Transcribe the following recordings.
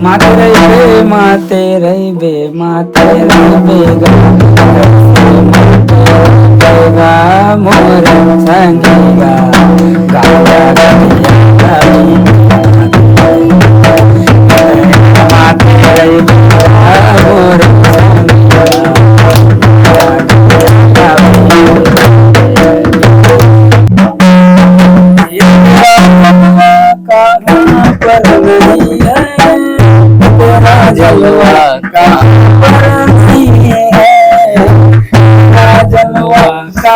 माते रही बे गा मोर संगीगा गाया माते रही मोर पर नहीं है तेरा जलवा का पर नहीं है तेरा जलवा का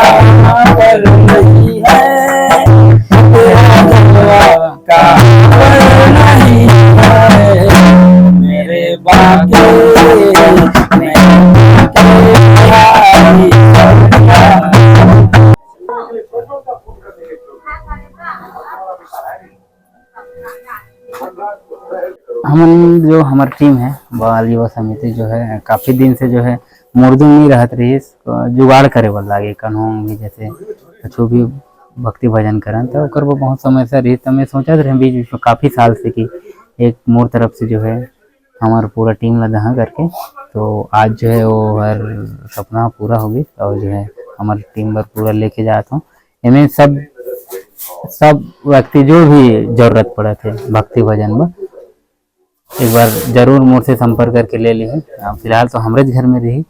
पर नहीं है तेरा जलवा का पर नहीं है मेरे बाके हमन जो हमारी टीम है बाल युवा समिति जो है काफी दिन से जो है मुर्दुम नहीं रहत रही जुगाड़ करे वाला लागे कन्हों भी जैसे कुछ भी भक्ति भजन करन तो ओकर वो बहुत समय से रही तो मैं सोचा रहे बीच बीच में काफी साल से कि एक मोर तरफ से जो है हमारा पूरा टीम ला दहा करके तो आज जो है वो हर सपना पूरा हो गई और जो है हमारी टीम पर पूरा लेके जाता हूँ इनमें सब व्यक्ति जो भी जरूरत पड़ा थे भक्ति भजन में एक बार जरूर मोर से संपर्क करके ले ली फिलहाल तो हमारे घर में रही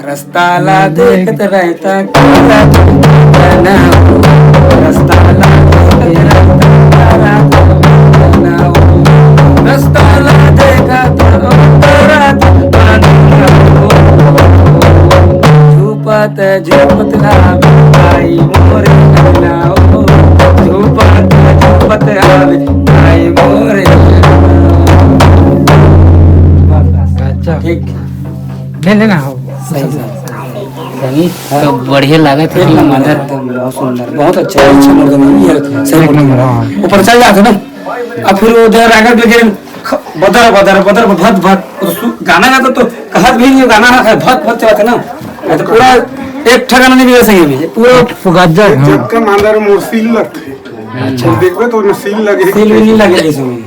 रस्ताला देखत रहता रस्ताला रस्ताला देखत झूपत झूपत आई मोरे झूपत झूपत आई मोरे अच्छा ठीक ले लेना हो सही तो बढ़िया लगा था बहुत सुंदर बहुत अच्छा सही ऊपर चल जाते ना अब फिर उधर आकर देखे बदर बदर बदर भत भत गाना गाता तो कहत भी नहीं गाना भत भत चलाते ना तो पूरा एक ठगाना नहीं मिल सही में पूरा फुगाजा जब का मांदर मोर सील लगते अच्छा देखबे तो सील लगे सील भी नहीं लगे इसमें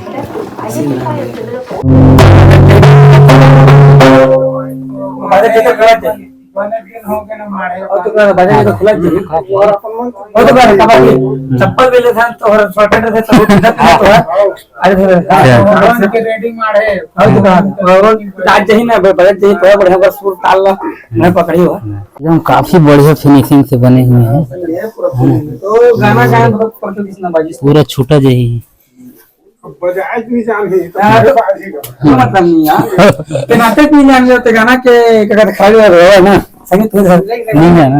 बाजे के खड़ा है बने दिन हो गए ना मारे और तो बाजे के खुला जी और अपन मन और तो कबाड़ी चप्पल भी ले था तो और शॉर्टेड थे तो अरे के रेडी मारे और तो आज जही ना बजट जही थोड़ा बढ़िया बस सुर ताल मैं पकड़ी हो एकदम काफी बढ़िया फिनिशिंग से बने हुए हैं तो गाना गाना बहुत परफेक्ट ना बाजी पूरा छोटा जही बजाज नहीं जाने मतलब नहीं यार के नाते भी जान लेते गाना के कगर खाली है ना संगीत हो नहीं जाना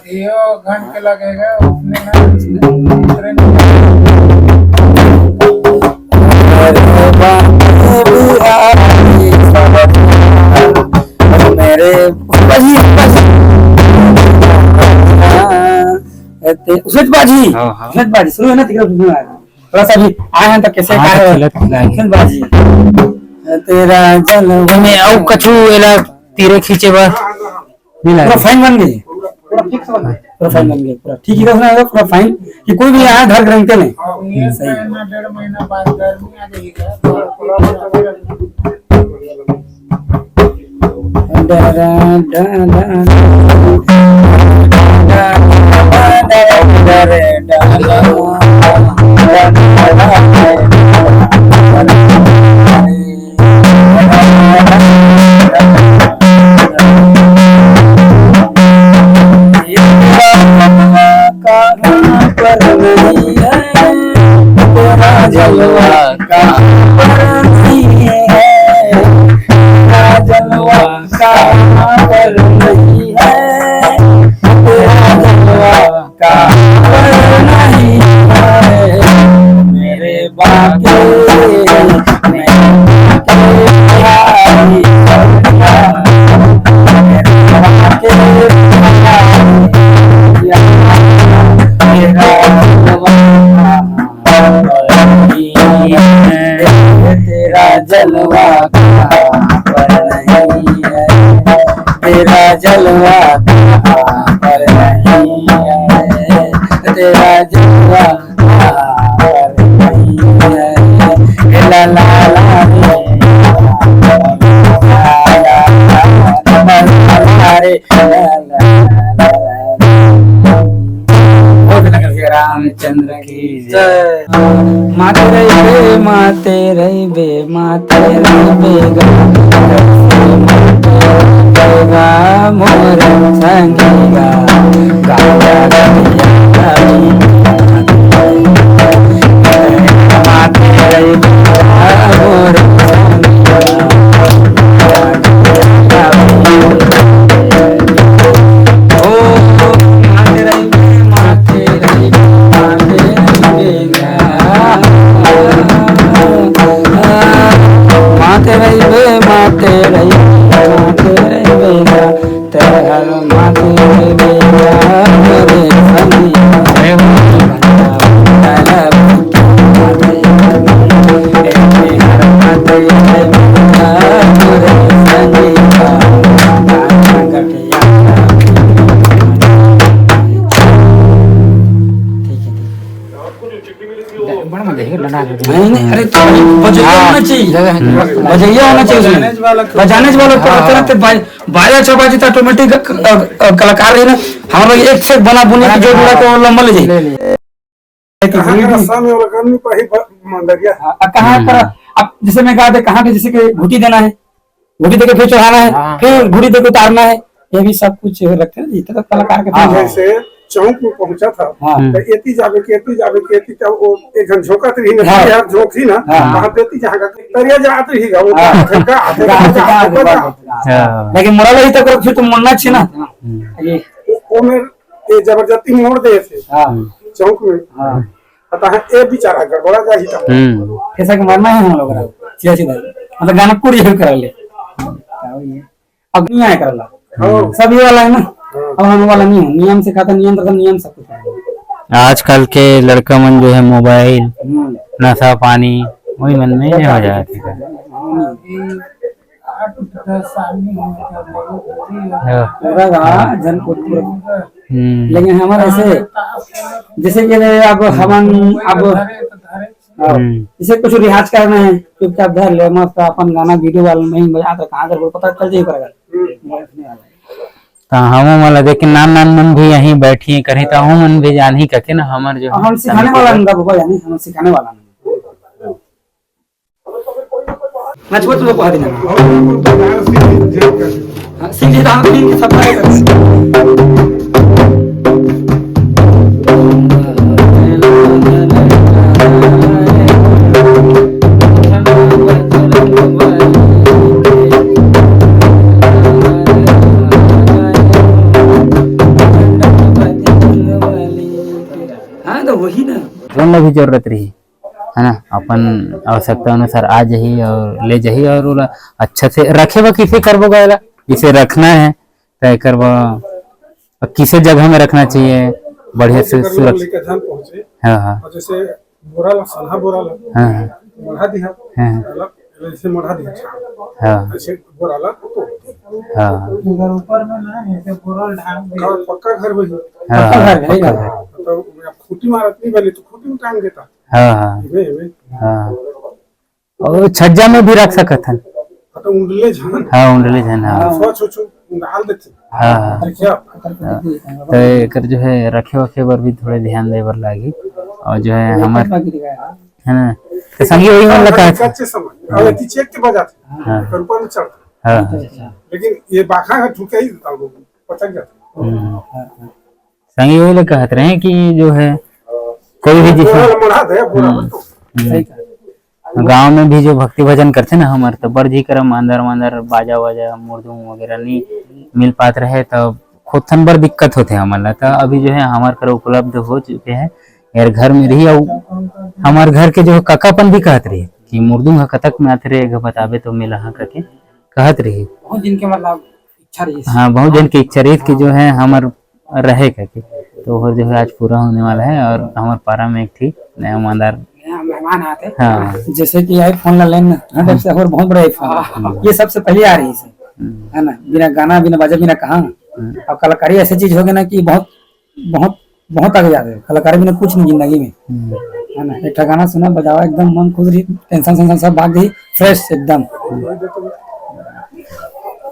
ये घंटे लगेगा उसने ना मेरे उसमें बाजी सुनो ना थोड़ा सा भी आए हैं तो कैसे बाजी तेरा जल में औ कछु एला तीरे खींचे बा नहीं लगा फाइन बन गई पूरा फिक्स बन गई पूरा फाइन बन गई पूरा ठीक ही रखना है पूरा फाइन कि कोई भी यहाँ घर रंगते नहीं सही 1.5 महीना बाद गर्मी आ जाएगी जलवा का पर नहीं है तेरा जलवा का पर नहीं है मेरे बाके नहीं है, तेरा जलवा कहाँ पर नहीं है, तेरा जलवा कहाँ पर नहीं है, तेरा जलवा कहाँ पर नहीं है। ला ला ला रे, रामचंद्र की जय। माते रही बे, माते रही बे, माते रही बेगा, मोर संगीगा, गाया गया माते रही मोर नहीं, अरे तो बजैया होना चाहिए, बजैया होना चाहिए उसमें, बजाने वाला तुरंत बाजा चौबाजी तो ऑटोमेटिक कलाकार है ना। हम लोग एक से बना बुने की जो बोला तो लंबा ले जाए कहाँ पर। अब जैसे मैं कहा था कहाँ पे, जैसे कि घुटी देना है, घुटी देकर फिर चढ़ाना है, फिर घुटी देकर उतारना है, ये भी सब कुछ रखते हैं इतना कलाकार के। जैसे चौक में पहुंचा था तो एती जावे के तब वो एक घन झोंका थी ना, यार झोंक थी ना, वहां देती जहां का तरिया जात रही गा वो लेकिन मोड़ा ही तक फिर तो मोड़ना चाहिए ना। ये वो में ये जबरदस्ती मोड़ दे थे चौक में, पता है ए बेचारा गड़बड़ा जा ही था। कैसा कि मरना है हम लोग सीधा सीधा, मतलब गाना पूरी करा ले अब नहीं आया कर ला सब ये वाला है ना। अब हम वाला नहीं है, नियम से खाता, नियम तो नियम सब कुछ है। आजकल के लड़का मन जो है मोबाइल नशा पानी वही मन में हो जाती है। लेकिन हमारे ऐसे जैसे कि अब हम अब जैसे कुछ रिहाज करना है चुपचाप धर ले मस्त अपन गाना वीडियो वाला नहीं बजा तो कहाँ कर पता चल जाए पड़ेगा। तो हम लगे कि नान नान मन भी यहीं बैठी करें तो हम मन भी जान ही करके ना हमारे जो हम सिखाने वाला नहीं बाबा जानी हम सिखाने वाला नहीं नचबो तुम पढ़ा देना सीधे दांत की सब में भी जरूरत रही है ना, अपन आवश्यकता अनुसार आ जाही और ले जाही और अच्छा से रखे वा किसे करबो गला जिसे रखना है तय करबो किसे जगह में रखना चाहिए बढ़िया से सुरक्षित। हाँ हाँ जैसे बोरा ला सलहा बोरा ला हाँ मढ़ा दिया ऐसे मढ़ा दिया हाँ ऐसे बोरा ला हाँ ऊपर में ना है बोरा ढाल पक्का घर वही हाँ तो खूटी मारत नहीं पहले तो खूटी में टांग देता। हाँ हाँ और छज्जा में भी रख सकत हन तो उंडले झन हाँ उंडले झन हाँ स्वच्छ डाल देते हाँ तो एकर जो है रखे वखे पर भी थोड़े ध्यान दे बर लागी और जो है हमार है ना तो संगी वही मन लगा कच्चे समय और ये चेक के बजाते हाँ ऊपर में चढ़ता हाँ लेकिन ये बाखा का ठुके ही देता वो पटक जाता। संगी वही लोग कहते रहे कि जो है कोई भी गांव में भी जो भक्ति भजन करते ना हमारे तो बड़ जी करम अंदर अंदर बाजा वाजा मुर्दूम वगैरह नहीं मिल पाते रहे तो खुद थन बड़ दिक्कत होते हमारा। तो अभी जो है हमारे कर उपलब्ध हो चुके हैं यार घर में रही हमारे घर के जो काकापन भी कहते रहे कि मुर्दूम कथक में आते रहे बताबे तो मिला करके कहत रही जिनके मतलब इच्छा रही। हाँ बहुत जन की इच्छा रही कि जो है हमारे रहे करके तो वो जो है आज पूरा होने वाला है और हमारे पारा में एक थी नया ईमानदार मेहमान आते हाँ जैसे कि आईफोन ला लेन 100 से और बहुत बड़ा आईफोन ये सबसे पहले आ रही है ना, बिना गाना बिना बाजा बिना कहा। अब कलाकारी ऐसी चीज हो गई ना कि बहुत बहुत बहुत आगे जाते कलाकारी बिना कुछ नहीं जिंदगी में, है ना। एक गाना सुना बजावा एकदम मन खुश रही, टेंशन सब भाग गई, फ्रेश एकदम।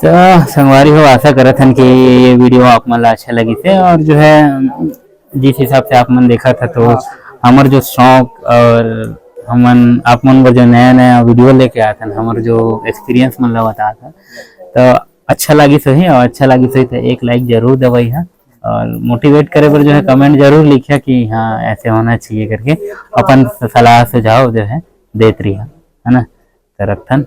तो संगवारी हो आशा करत हन कि ये वीडियो आप मन ला अच्छा लगी थे, और जो है जिस हिसाब से आप मन देखा था तो हमार जो शौक और हमन आप मन जो नया नया वीडियो लेके आते हैं, हमार जो एक्सपीरियंस मन ला बता था, तो अच्छा लगी सही, और अच्छा लगी सही तो एक लाइक जरूर दबाई है, और मोटिवेट करे पर जो है कमेंट जरूर लिखिए कि हाँ ऐसे होना चाहिए करके, अपन सलाह सुझाव जो है देत रही है ना। तो रखन।